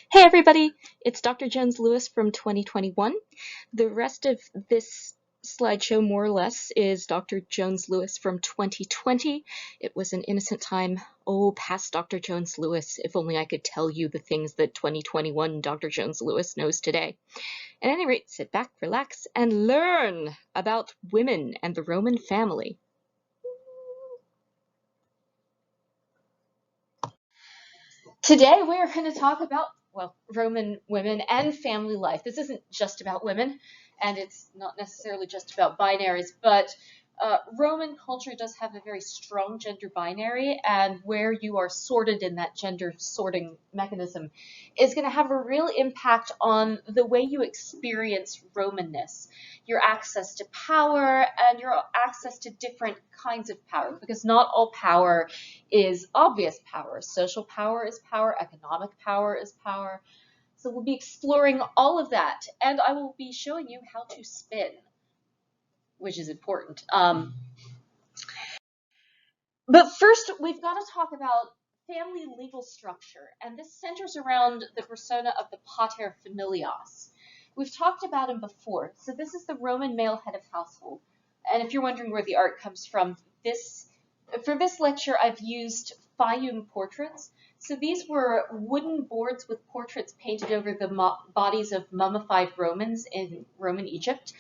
Hey everybody, it's Dr. Jones Lewis from 2021. The rest of this slideshow, more or less, is Dr. Jones Lewis from 2020. It was an innocent time. Oh, past Dr. Jones Lewis, if only I could tell you the things that 2021 Dr. Jones Lewis knows today. At any rate, sit back, relax, and learn about women and the Roman family. Today we're going to talk about, well, Roman women and family life. This isn't just about women, and it's not necessarily just about binaries, but Roman culture does have a very strong gender binary, and where you are sorted in that gender sorting mechanism is going to have a real impact on the way you experience Romanness, your access to power, and your access to different kinds of power, because not all power is obvious power. Social power is power, economic power is power. So we'll be exploring all of that, and I will be showing you how to spin, which is important. But first, we've got to talk about family legal structure, and this centers around the persona of the pater familias. We've talked about him before. So this is the Roman male head of household. And if you're wondering where the art comes from, for this lecture, I've used Fayum portraits. So these were wooden boards with portraits painted over the bodies of mummified Romans in Roman Egypt.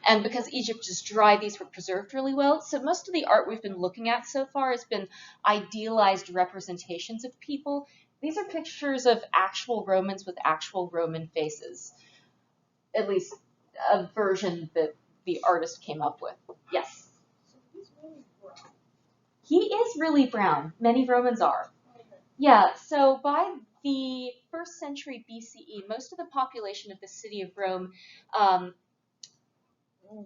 And because Egypt is dry, these were preserved really well. So most of the art we've been looking at so far has been idealized representations of people. These are pictures of actual Romans with actual Roman faces, at least a version that the artist came up with. Yes? He is really brown. Many Romans are. Yeah, so by the 1st century BCE, most of the population of the city of Rome,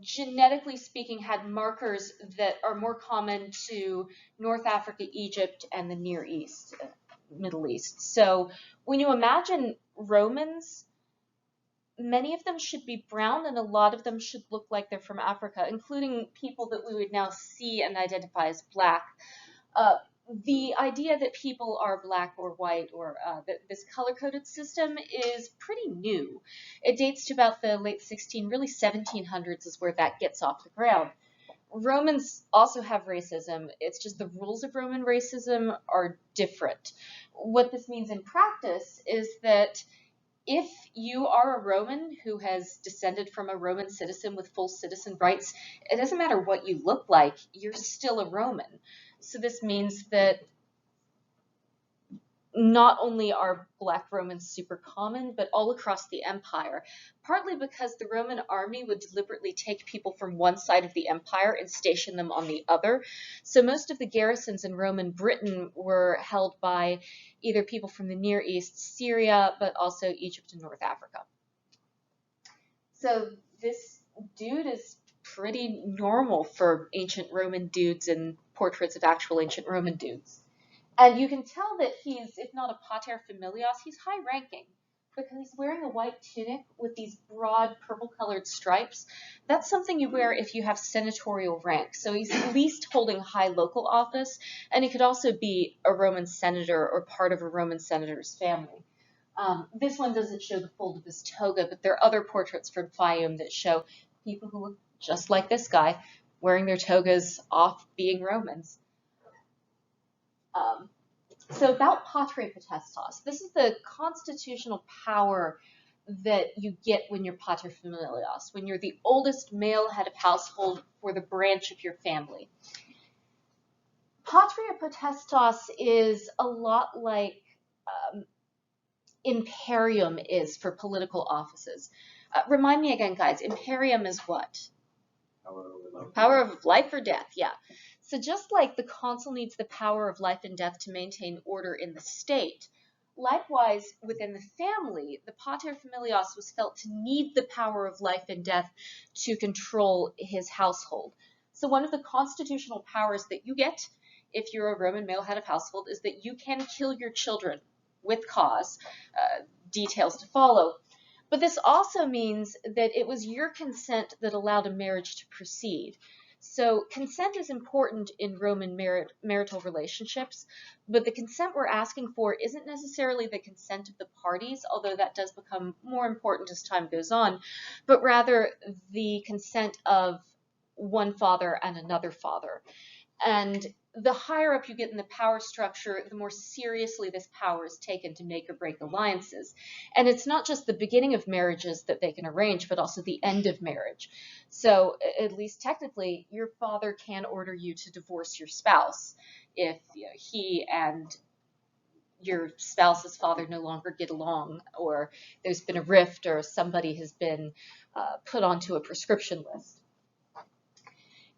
genetically speaking, had markers that are more common to North Africa, Egypt, and the Near East, Middle East. So when you imagine Romans, many of them should be brown, and a lot of them should look like they're from Africa, including people that we would now see and identify as black. The idea that people are black or white, or that this color-coded system, is pretty new. It dates to about the late 1700s is where that gets off the ground. Romans also have racism. It's just the rules of Roman racism are different. What this means in practice is that if you are a Roman who has descended from a Roman citizen with full citizen rights, it doesn't matter what you look like, you're still a Roman. So this means that not only are black Romans super common, but all across the empire, partly because the Roman army would deliberately take people from one side of the empire and station them on the other. So most of the garrisons in Roman Britain were held by either people from the Near East, Syria, but also Egypt and North Africa. So this dude is pretty normal for ancient Roman dudes and portraits of actual ancient Roman dudes. And you can tell that he's, if not a pater familias, he's high-ranking, because he's wearing a white tunic with these broad purple-colored stripes. That's something you wear if you have senatorial rank. So he's at least holding high local office, and he could also be a Roman senator or part of a Roman senator's family. This one doesn't show the fold of his toga, but there are other portraits from Fayum that show people who look just like this guy, wearing their togas off being Romans. So about pater potestas, this is the constitutional power that you get when you're pater familias, when you're the oldest male head of household for the branch of your family. Patria potestas is a lot like imperium is for political offices. Remind me again, guys, imperium is what? Power of life or death, yeah. So just like the consul needs the power of life and death to maintain order in the state, likewise within the family, the pater familias was felt to need the power of life and death to control his household. So one of the constitutional powers that you get if you're a Roman male head of household is that you can kill your children with cause. Details to follow. But this also means that it was your consent that allowed a marriage to proceed. So consent is important in Roman marital relationships, but the consent we're asking for isn't necessarily the consent of the parties, although that does become more important as time goes on, but rather the consent of one father and another father. And the higher up you get in the power structure, the more seriously this power is taken to make or break alliances. And it's not just the beginning of marriages that they can arrange, but also the end of marriage. So, at least technically, your father can order you to divorce your spouse if he and your spouse's father no longer get along, or there's been a rift, or somebody has been put onto a prescription list.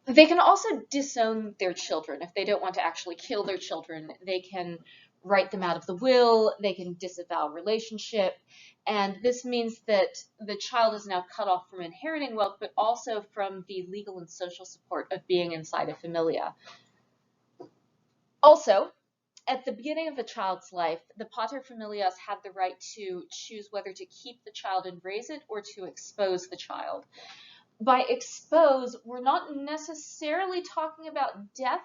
They can also disown their children. If they don't want to actually kill their children, they can write them out of the will, they can disavow relationship, and this means that the child is now cut off from inheriting wealth, but also from the legal and social support of being inside a familia. Also, at the beginning of a child's life, the paterfamilias had the right to choose whether to keep the child and raise it or to expose the child. By expose, we're not necessarily talking about death,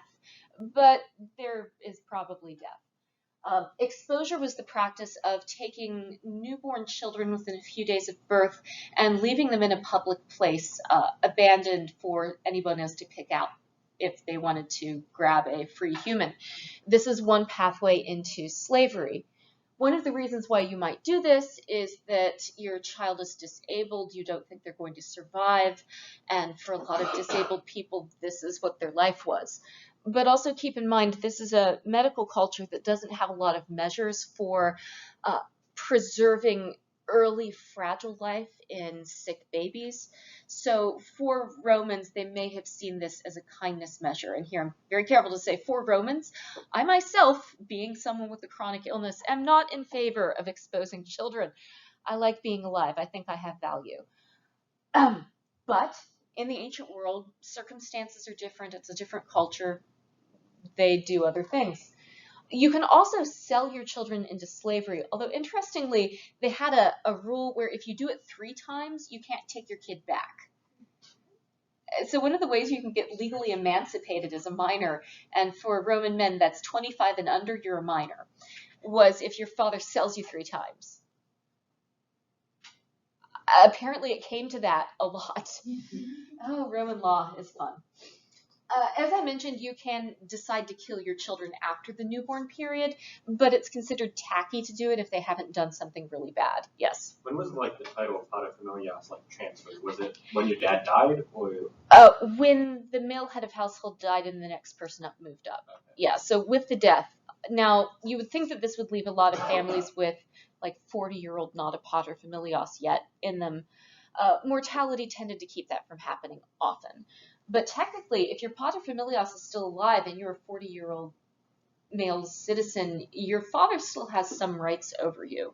but there is probably death. Exposure was the practice of taking newborn children within a few days of birth and leaving them in a public place, abandoned for anyone else to pick out if they wanted to grab a free human. This is one pathway into slavery. One of the reasons why you might do this is that your child is disabled, you don't think they're going to survive, and for a lot of disabled people, this is what their life was. But also keep in mind, this is a medical culture that doesn't have a lot of measures for preserving early fragile life in sick babies. So for Romans, they may have seen this as a kindness measure. And here I'm very careful to say, for Romans, I myself, being someone with a chronic illness, am not in favor of exposing children. I like being alive. I think I have value. But in the ancient world, circumstances are different. It's a different culture. They do other things. You can also sell your children into slavery, although interestingly, they had a rule where if you do it 3 times, you can't take your kid back. So one of the ways you can get legally emancipated as a minor, and for Roman men, that's 25 and under, you're a minor, was if your father sells you 3 times. Apparently it came to that a lot. Oh, Roman law is fun. As I mentioned, you can decide to kill your children after the newborn period, but it's considered tacky to do it if they haven't done something really bad. Yes? When was the title of paterfamilias transferred? Was it when your dad died, or? When the male head of household died and the next person up moved up. Okay. Yeah, so with the death. Now, you would think that this would leave a lot of families with 40-year-old not a paterfamilias yet in them. Mortality tended to keep that from happening often. But technically, if your paterfamilias is still alive and you're a 40-year-old male citizen, your father still has some rights over you.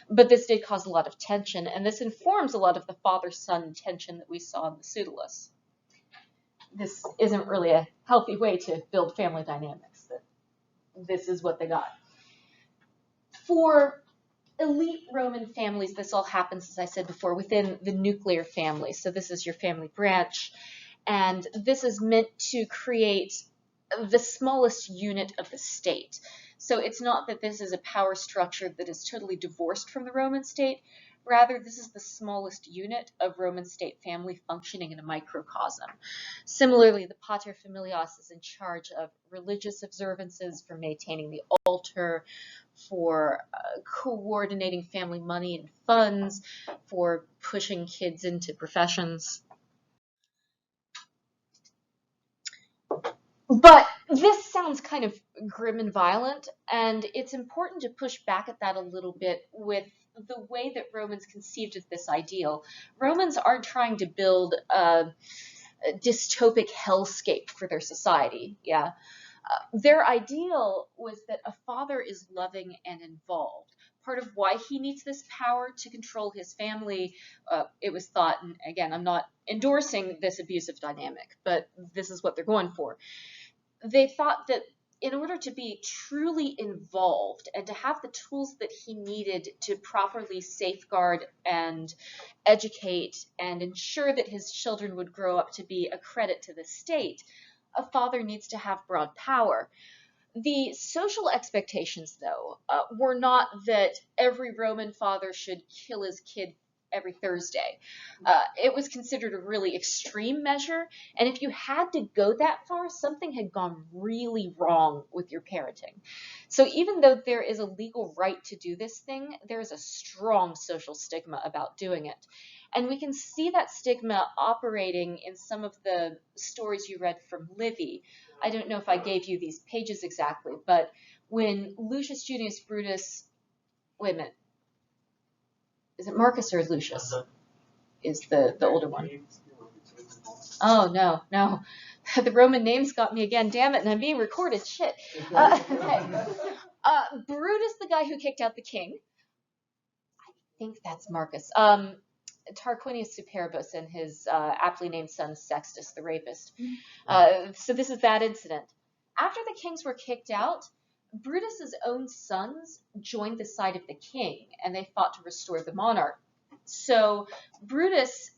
But this did cause a lot of tension, and this informs a lot of the father-son tension that we saw in the pseudolus. This isn't really a healthy way to build family dynamics. This is what they got. For elite Roman families, this all happens, as I said before, within the nuclear family. So this is your family branch. And this is meant to create the smallest unit of the state. So it's not that this is a power structure that is totally divorced from the Roman state. Rather, this is the smallest unit of Roman state family functioning in a microcosm. Similarly, the paterfamilias is in charge of religious observances, for maintaining the altar, for coordinating family money and funds, for pushing kids into professions. But this sounds kind of grim and violent, and it's important to push back at that a little bit with the way that Romans conceived of this ideal. Romans aren't trying to build a dystopic hellscape for their society. Yeah, their ideal was that a father is loving and involved. Part of why he needs this power to control his family, it was thought, and again, I'm not endorsing this abusive dynamic, but this is what they're going for. They thought that in order to be truly involved and to have the tools that he needed to properly safeguard and educate and ensure that his children would grow up to be a credit to the state, a father needs to have broad power. The social expectations, though, were not that every Roman father should kill his kid every Thursday. It was considered a really extreme measure, and if you had to go that far, something had gone really wrong with your parenting. So even though there is a legal right to do this thing, there is a strong social stigma about doing it. And we can see that stigma operating in some of the stories you read from Livy. I don't know if I gave you these pages exactly, but when Lucius Junius Brutus, wait a minute, is it Marcus or Lucius? Is the older one? Oh, no. The Roman names got me again, damn it, and I'm being recorded, shit. Okay. Brutus, the guy who kicked out the king, I think that's Marcus. Tarquinius Superbus and his aptly named son Sextus the rapist. So this is that incident. After the kings were kicked out, Brutus's own sons joined the side of the king, and they fought to restore the monarch. So Brutus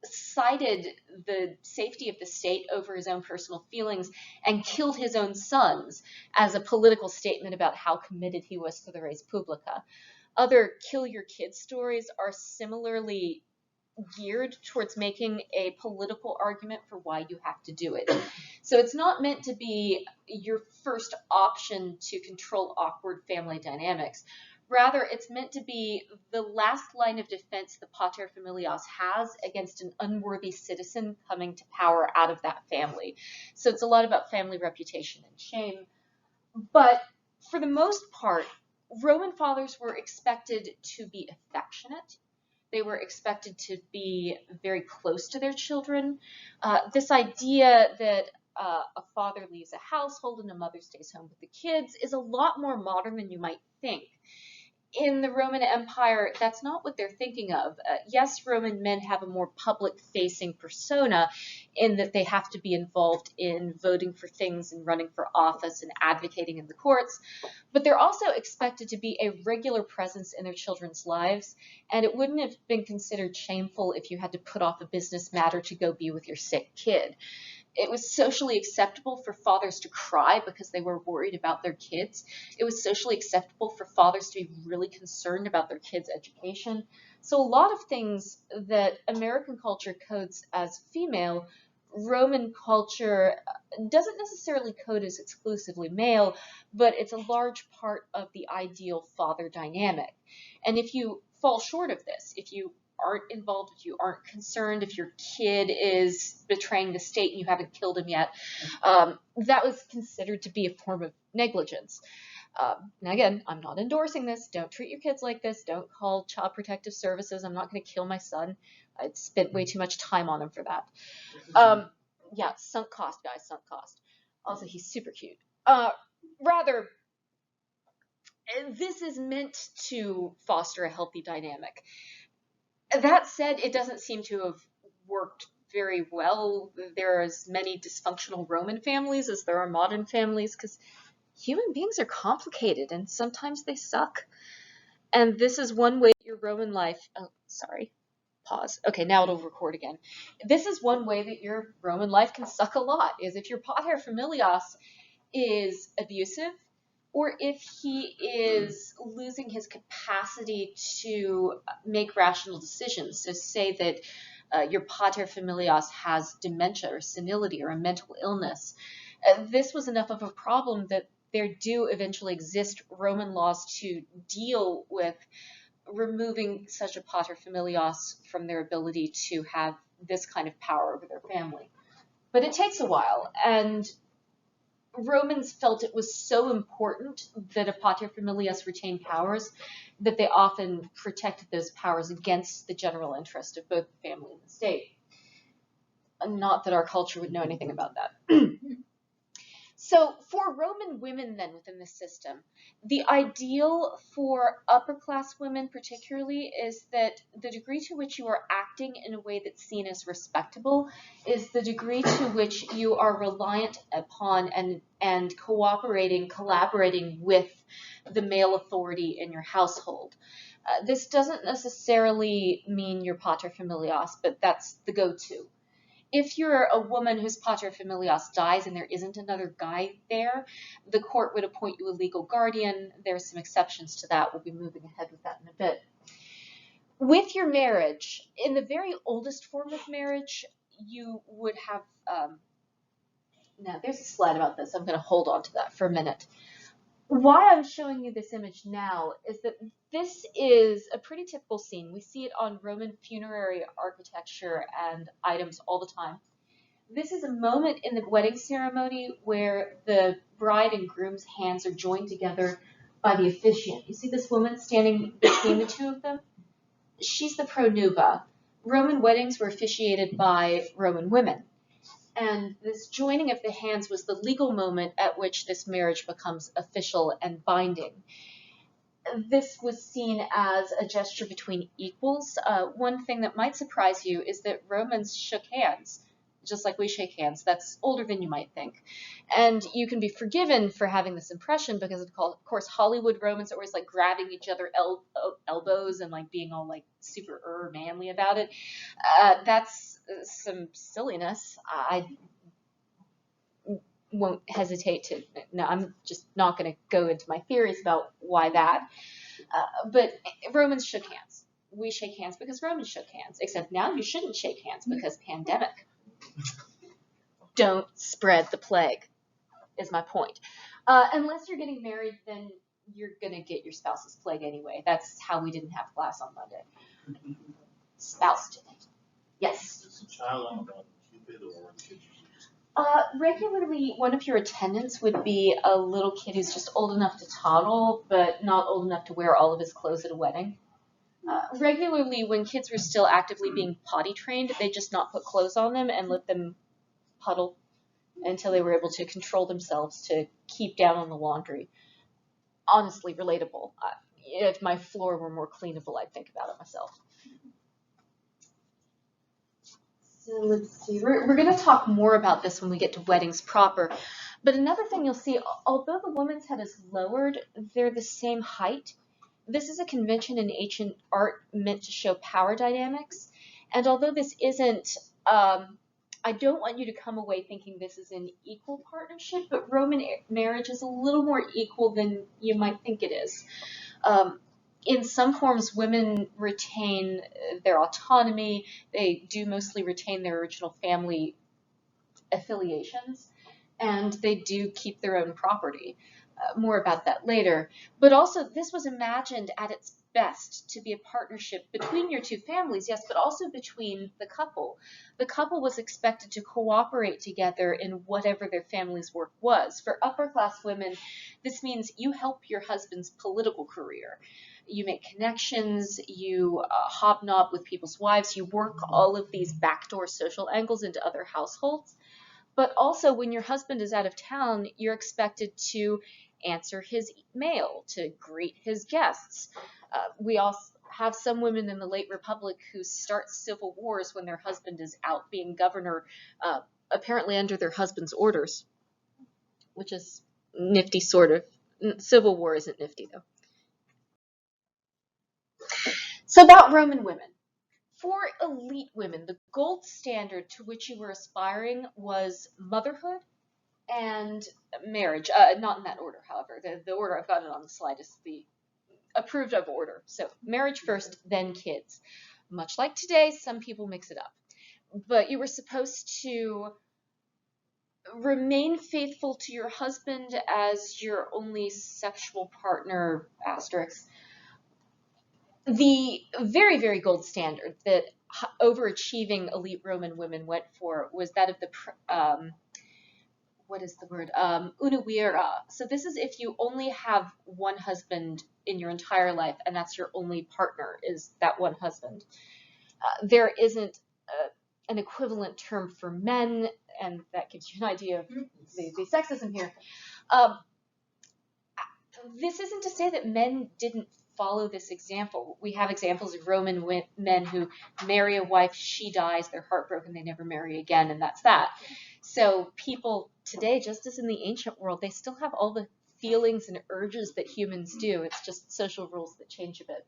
cited the safety of the state over his own personal feelings and killed his own sons as a political statement about how committed he was to the res publica. Other kill your kids stories are similarly geared towards making a political argument for why you have to do it. So it's not meant to be your first option to control awkward family dynamics. Rather, it's meant to be the last line of defense the paterfamilias has against an unworthy citizen coming to power out of that family. So it's a lot about family reputation and shame. But for the most part, Roman fathers were expected to be affectionate. They were expected to be very close to their children. This idea that a father leaves a household and a mother stays home with the kids is a lot more modern than you might think. In the Roman Empire, that's not what they're thinking of. Yes, Roman men have a more public-facing persona in that they have to be involved in voting for things and running for office and advocating in the courts, but they're also expected to be a regular presence in their children's lives, and it wouldn't have been considered shameful if you had to put off a business matter to go be with your sick kid. It was socially acceptable for fathers to cry because they were worried about their kids. It was socially acceptable for fathers to be really concerned about their kids' education. So a lot of things that American culture codes as female, Roman culture doesn't necessarily code as exclusively male, but it's a large part of the ideal father dynamic. And if you fall short of this, if you aren't involved, if you aren't concerned, if your kid is betraying the state and you haven't killed him yet, that was considered to be a form of negligence. Now again, I'm not endorsing this. Don't treat your kids like this. Don't call Child Protective Services. I'm not going to kill my son. I'd spent way too much time on him for that. Yeah, sunk cost, guys, sunk cost. Also, he's super cute. Rather, this is meant to foster a healthy dynamic. That said, it doesn't seem to have worked very well. There are as many dysfunctional Roman families as there are modern families because human beings are complicated and sometimes they suck. And this is one way your Roman life, oh, sorry, pause. Okay, now it'll record again. This is one way that your Roman life can suck a lot, is if your paterfamilias is abusive, or if he is losing his capacity to make rational decisions. So say that your paterfamilias has dementia or senility or a mental illness. This was enough of a problem that there do eventually exist Roman laws to deal with removing such a paterfamilias from their ability to have this kind of power over their family. But it takes a while, and Romans felt it was so important that a paterfamilias retain powers that they often protected those powers against the general interest of both the family and the state. Not that our culture would know anything about that. So for Roman women then within the system, the ideal for upper class women particularly is that the degree to which you are acting in a way that's seen as respectable is the degree to which you are reliant upon and cooperating, collaborating with the male authority in your household. This doesn't necessarily mean you're paterfamilias, but that's the go-to. If you're a woman whose paterfamilias dies and there isn't another guy there, the court would appoint you a legal guardian. There's some exceptions to that. We'll be moving ahead with that in a bit. With your marriage, in the very oldest form of marriage, you would have, now there's a slide about this. I'm going to hold on to that for a minute. Why I'm showing you this image now is that this is a pretty typical scene. We see it on Roman funerary architecture and items all the time. This is a moment in the wedding ceremony where the bride and groom's hands are joined together by the officiant. You see this woman standing between the two of them? She's the pronuba. Roman weddings were officiated by Roman women. And this joining of the hands was the legal moment at which this marriage becomes official and binding. This was seen as a gesture between equals. One thing that might surprise you is that Romans shook hands, just like we shake hands. That's older than you might think. And you can be forgiven for having this impression because, of course, Hollywood Romans are always like grabbing each other elbows and like being all like super manly about it. That's some silliness. I won't hesitate to, no, I'm just not going to go into my theories about why that. But Romans shook hands. We shake hands because Romans shook hands, except now you shouldn't shake hands because pandemic. Don't spread the plague, is my point. Unless you're getting married, then you're going to get your spouse's plague anyway. That's how we didn't have class on Monday. Spouse didn't. Yes? Is the child on about Cupid or kids? Regularly, one of your attendants would be a little kid who's just old enough to toddle, but not old enough to wear all of his clothes at a wedding. Regularly, when kids were still actively being potty trained, they just not put clothes on them and let them puddle until they were able to control themselves to keep down on the laundry. Honestly, relatable. If my floor were more cleanable, I'd think about it myself. So let's see, we're going to talk more about this when we get to weddings proper. But another thing you'll see, although the woman's head is lowered, they're the same height. This is a convention in ancient art meant to show power dynamics. And although this isn't, I don't want you to come away thinking this is an equal partnership, but Roman marriage is a little more equal than you might think it is. In some forms, women retain their autonomy. They do mostly retain their original family affiliations, and they do keep their own property. More about that later. But also, this was imagined at its best to be a partnership between your two families, yes, but also between the couple. The couple was expected to cooperate together in whatever their family's work was. For upper class women, this means you help your husband's political career. You make connections, you hobnob with people's wives, you work all of these backdoor social angles into other households. But also, when your husband is out of town, you're expected to answer his mail, to greet his guests. We also have some women in the late Republic who start civil wars when their husband is out being governor, apparently under their husband's orders, which is nifty, sort of. Civil war isn't nifty, though. So about Roman women. For elite women, the gold standard to which you were aspiring was motherhood and marriage. Not in that order, however. The order I've got it on the slide is the approved of order. So marriage first, then kids. Much like today, some people mix it up. But you were supposed to remain faithful to your husband as your only sexual partner, asterisk. The very, very gold standard that overachieving elite Roman women went for was that of the, what is the word? Una vira. So this is if you only have one husband in your entire life, and that's your only partner, is that one husband. There isn't an equivalent term for men. and that gives you an idea of the sexism here. Um, this isn't to say that men didn't follow this example. We have examples of Roman men who marry a wife, she dies, they're heartbroken, they never marry again, and that's that. So people today, just as in the ancient world, they still have all the feelings and urges that humans do. It's just social rules that change a bit.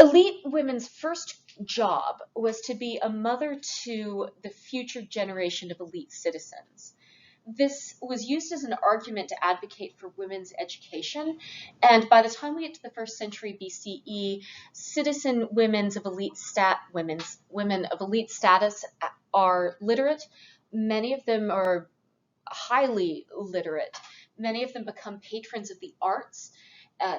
Elite women's first job was to be a mother to the future generation of elite citizens. This was used as an argument to advocate for women's education, and by the time we get to the 1st century BCE, citizen women of elite status are literate. Many of them are highly literate. Many of them become patrons of the arts.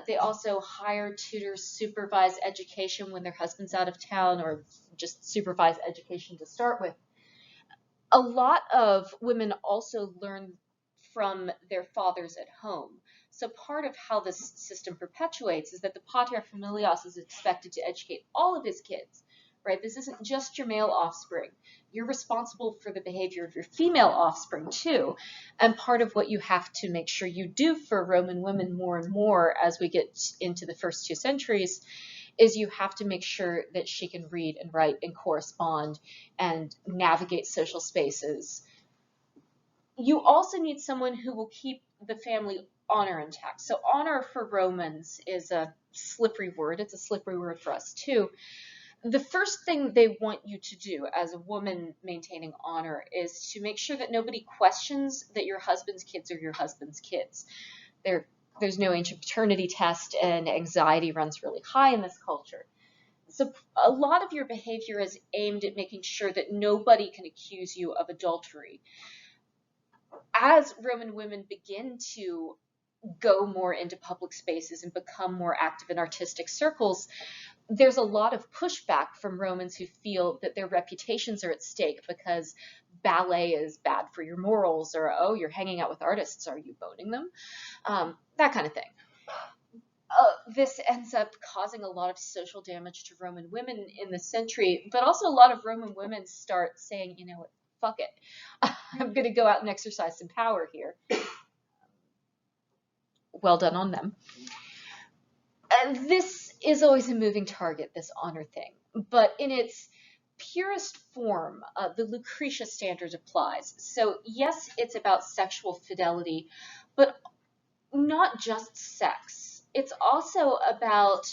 They also hire tutors, supervise education when their husband's out of town, or just supervise education to start with. A lot of women also learn from their fathers at home. So part of how this system perpetuates is that the pater familias is expected to educate all of his kids, right? This isn't just your male offspring. You're responsible for the behavior of your female offspring too. And part of what you have to make sure you do for Roman women more and more as we get into the first 2 centuries is you have to make sure that she can read and write and correspond and navigate social spaces. You also need someone who will keep the family honor intact. So honor for Romans is a slippery word. It's a slippery word for us too. The first thing they want you to do as a woman maintaining honor is to make sure that nobody questions that your husband's kids are your husband's kids. There's no ancient paternity test, and anxiety runs really high in this culture. So a lot of your behavior is aimed at making sure that nobody can accuse you of adultery. As Roman women begin to go more into public spaces and become more active in artistic circles, there's a lot of pushback from Romans who feel that their reputations are at stake because ballet is bad for your morals, or, oh, you're hanging out with artists, are you boning them? That kind of thing. This ends up causing a lot of social damage to Roman women in the century, but also a lot of Roman women start saying, you know what, fuck it. I'm going to go out and exercise some power here. Well done on them. This is always a moving target, this honor thing, but in its purest form, the Lucretia standard applies. So yes, it's about sexual fidelity, but not just sex. It's also about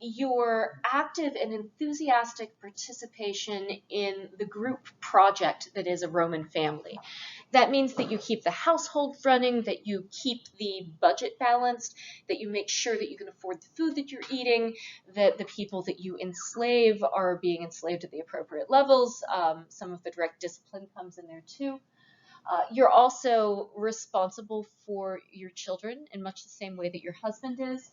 your active and enthusiastic participation in the group project that is a Roman family. That means that you keep the household running, that you keep the budget balanced, that you make sure that you can afford the food that you're eating, that the people that you enslave are being enslaved at the appropriate levels. Some of the direct discipline comes in there too. You're also responsible for your children in much the same way that your husband is.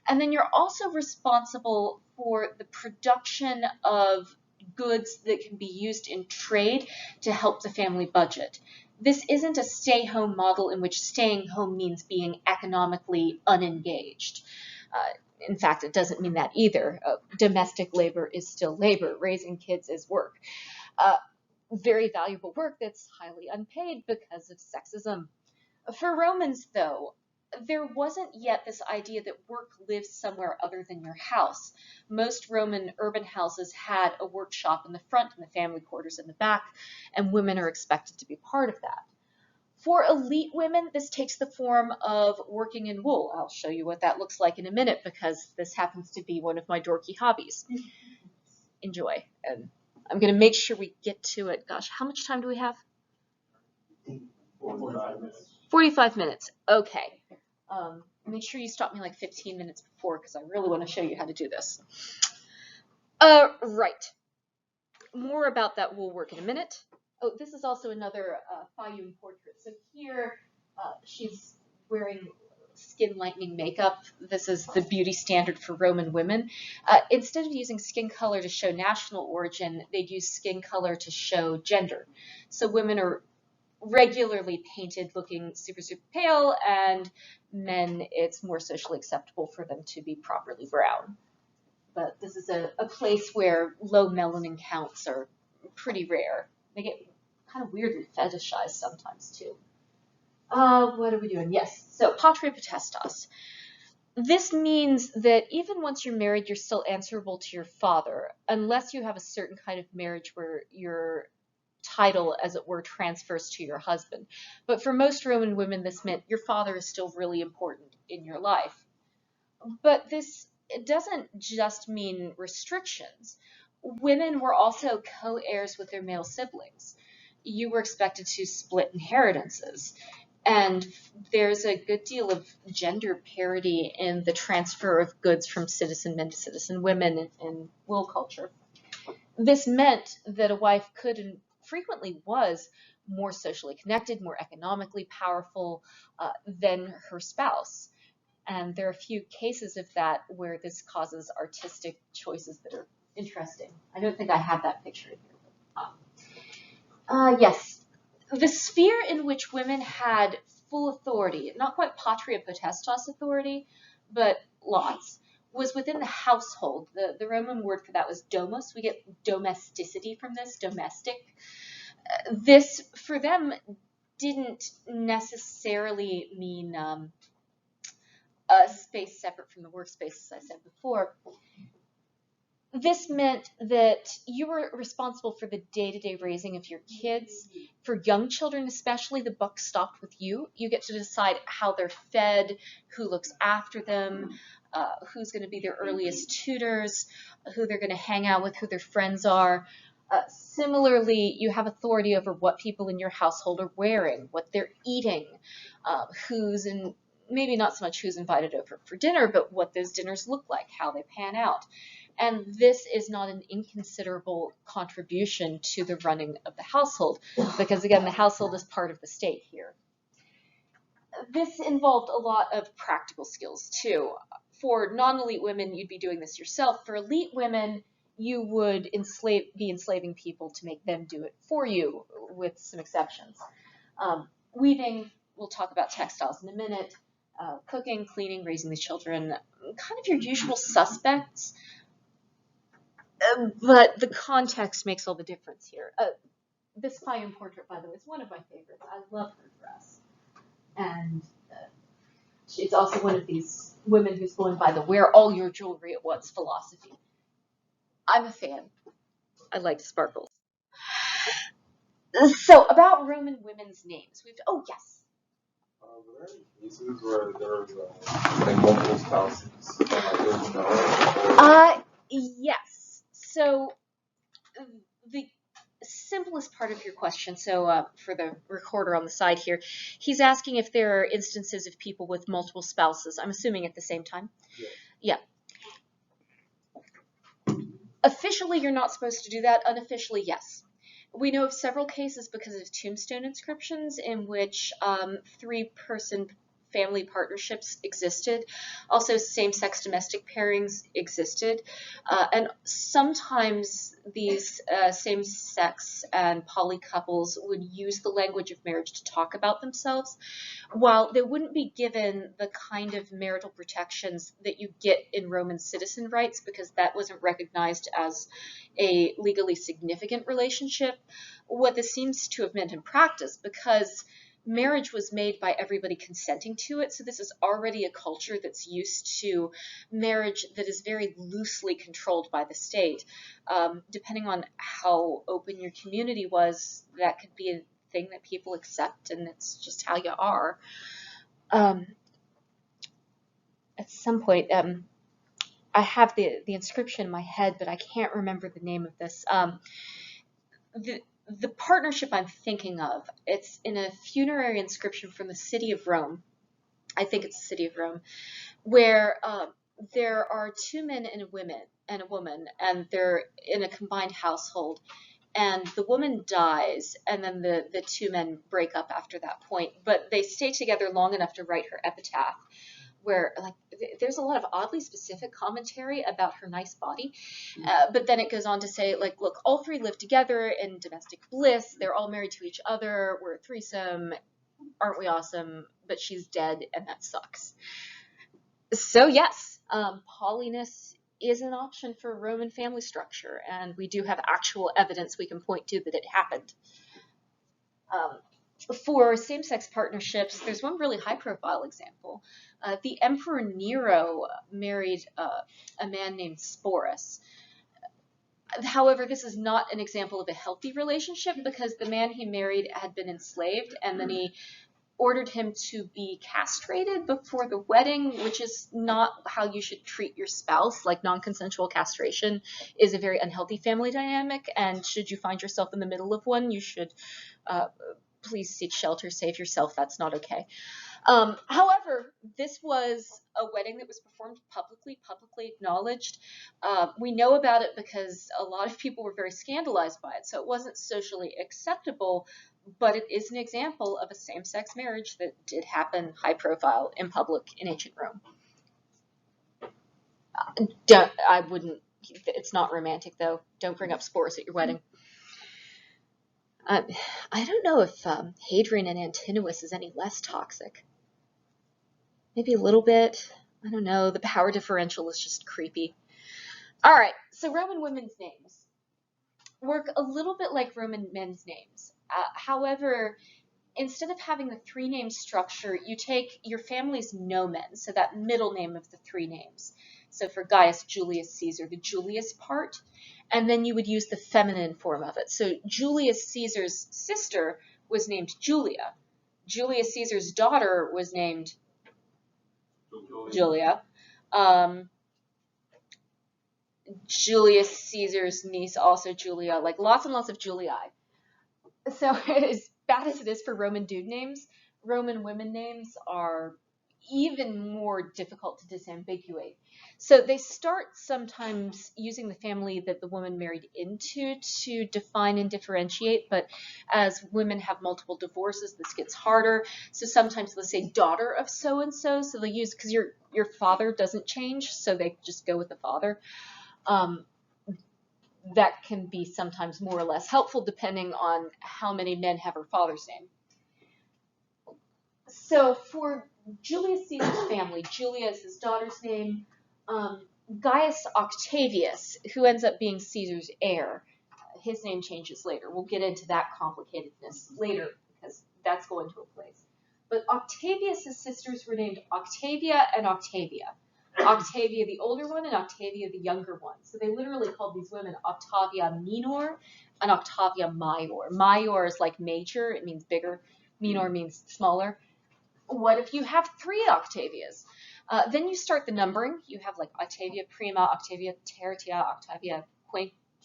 And then you're also responsible for the production of goods that can be used in trade to help the family budget. This isn't a stay-home model in which staying home means being economically unengaged. In fact, it doesn't mean that either. Domestic labor is still labor. Raising kids is work. Very valuable work that's highly unpaid because of sexism. For Romans, though, there wasn't yet this idea that work lives somewhere other than your house. Most Roman urban houses had a workshop in the front and the family quarters in the back, and women are expected to be part of that. For elite women, this takes the form of working in wool. I'll show you what that looks like in a minute because this happens to be one of my dorky hobbies. Enjoy. And I'm going to make sure we get to it. Gosh, how much time do we have? 45 minutes. 45 minutes. Okay. Make sure you stop me like 15 minutes before because I really want to show you how to do this. Right. More about that wool work in a minute. Oh, this is also another Fayum portrait. So here she's wearing skin lightening makeup. This is the beauty standard for Roman women. Instead of using skin color to show national origin, they'd use skin color to show gender. So women are regularly painted looking super, super pale, and men, it's more socially acceptable for them to be properly brown. But this is a place where low melanin counts are pretty rare. They get kind of weirdly fetishized sometimes too. What are we doing? Yes, so patria potestas. This means that even once you're married, you're still answerable to your father, unless you have a certain kind of marriage where your title, as it were, transfers to your husband. But for most Roman women, this meant your father is still really important in your life. But this doesn't just mean restrictions. Women were also co-heirs with their male siblings. You were expected to split inheritances. And there's a good deal of gender parity in the transfer of goods from citizen men to citizen women in will culture. This meant that a wife could and frequently was more socially connected, more economically powerful than her spouse. And there are a few cases of that where this causes artistic choices that are interesting. I don't think I have that picture here. Yes, the sphere in which women had full authority, not quite patria potestas authority, but lots, was within the household. The Roman word for that was domos. We get domesticity from this, domestic. This, for them, didn't necessarily mean a space separate from the workspace, as I said before. This meant that you were responsible for the day-to-day raising of your kids. For young children especially, the buck stopped with you. You get to decide how they're fed, who looks after them, who's going to be their earliest tutors, who they're going to hang out with, who their friends are. Similarly, you have authority over what people in your household are wearing, what they're eating, who's in, maybe not so much who's invited over for dinner, but what those dinners look like, how they pan out. And this is not an inconsiderable contribution to the running of the household, because again, the household is part of the state here. This involved a lot of practical skills too. For non-elite women, you'd be doing this yourself. For elite women, you would be enslaving people to make them do it for you, with some exceptions. Weaving, we'll talk about textiles in a minute, cooking, cleaning, raising the children, kind of your usual suspects. But the context makes all the difference here. This Fayum portrait, by the way, is one of my favorites. I love her dress. And she's also one of these women who's going by the wear all your jewelry at once philosophy. I'm a fan. I like sparkles. So, about Roman women's names. Oh, yes. Were there any cases where there was like multiple spouses and like there was no? Yes. So the simplest part of your question, so for the recorder on the side here, he's asking if there are instances of people with multiple spouses, I'm assuming at the same time? Yeah. Officially, you're not supposed to do that. Unofficially, yes. We know of several cases because of tombstone inscriptions in which three-person family partnerships existed. Also, same-sex domestic pairings existed. And sometimes these same-sex and poly couples would use the language of marriage to talk about themselves, while they wouldn't be given the kind of marital protections that you get in Roman citizen rights, because that wasn't recognized as a legally significant relationship. What this seems to have meant in practice, because marriage was made by everybody consenting to it, so this is already a culture that's used to marriage that is very loosely controlled by the state. Depending on how open your community was, that could be a thing that people accept, and it's just how you are. At some point, I have the inscription in my head, but I can't remember the name of this. The partnership I'm thinking of, it's in a funerary inscription from the city of Rome. I think it's the city of Rome, where there are two men and a woman, and they're in a combined household. And the woman dies, and then the two men break up after that point. But they stay together long enough to write her epitaph, where like there's a lot of oddly specific commentary about her nice body. But then it goes on to say, like, look, all three live together in domestic bliss. They're all married to each other. We're a threesome. Aren't we awesome? But she's dead, and that sucks. So yes, polyness is an option for Roman family structure, and we do have actual evidence we can point to that it happened. For same-sex partnerships, there's one really high-profile example. The Emperor Nero married a man named Sporus. However, this is not an example of a healthy relationship because the man he married had been enslaved, and then he ordered him to be castrated before the wedding, which is not how you should treat your spouse. Like, non-consensual castration is a very unhealthy family dynamic, and should you find yourself in the middle of one, you should please seek shelter, save yourself. That's not okay. However, this was a wedding that was performed publicly acknowledged. We know about it because a lot of people were very scandalized by it, so it wasn't socially acceptable, but it is an example of a same-sex marriage that did happen high profile in public in ancient Rome. It's not romantic though. Don't bring up Sporus at your wedding. I don't know if Hadrian and Antinous is any less toxic. Maybe a little bit. I don't know. The power differential is just creepy. All right, so Roman women's names work a little bit like Roman men's names. However, instead of having the three-name structure, you take your family's nomen, so that middle name of the three names. So for Gaius Julius Caesar, the Julius part, and then you would use the feminine form of it. So Julius Caesar's sister was named Julia. Julius Caesar's daughter was named Julia. Julius Caesar's niece, also Julia, like lots and lots of Julii. So as bad as it is for Roman dude names, Roman women names are even more difficult to disambiguate. So they start sometimes using the family that the woman married into to define and differentiate, but as women have multiple divorces, this gets harder. So sometimes they'll say daughter of so-and-so, so they use, because your father doesn't change, so they just go with the father. That can be sometimes more or less helpful depending on how many men have her father's name. So for Julius Caesar's family, Julia is his daughter's name. Gaius Octavius, who ends up being Caesar's heir, his name changes later. We'll get into that complicatedness later because that's going to a place. But Octavius's sisters were named Octavia and Octavia. Octavia the older one and Octavia the younger one. So they literally called these women Octavia Minor and Octavia Major. Major is like major, it means bigger. Minor means smaller. What if you have three Octavias? Then you start the numbering. You have like Octavia Prima, Octavia Tertia, Octavia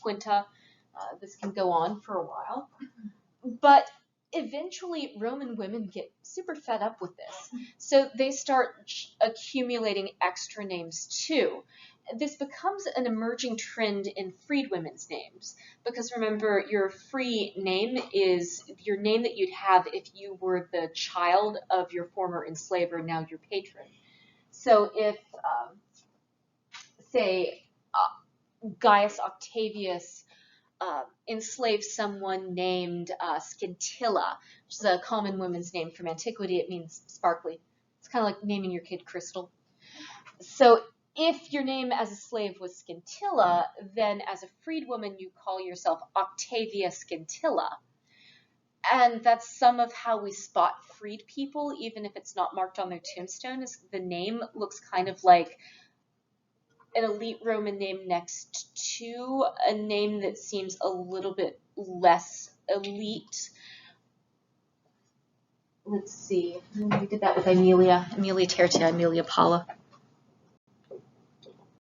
Quinta. This can go on for a while. But eventually Roman women get super fed up with this. So they start accumulating extra names too. This becomes an emerging trend in freed women's names. Because remember, your free name is your name that you'd have if you were the child of your former enslaver, now your patron. So if, say, Gaius Octavius enslaved someone named Scintilla, which is a common woman's name from antiquity. It means sparkly. It's kind of like naming your kid Crystal. So if your name as a slave was Scintilla, then as a freed woman you call yourself Octavia Scintilla. And that's some of how we spot freed people, even if it's not marked on their tombstone, is the name looks kind of like an elite Roman name next to a name that seems a little bit less elite. Let's see. We did that with Aemilia Tertia, Aemilia Palla.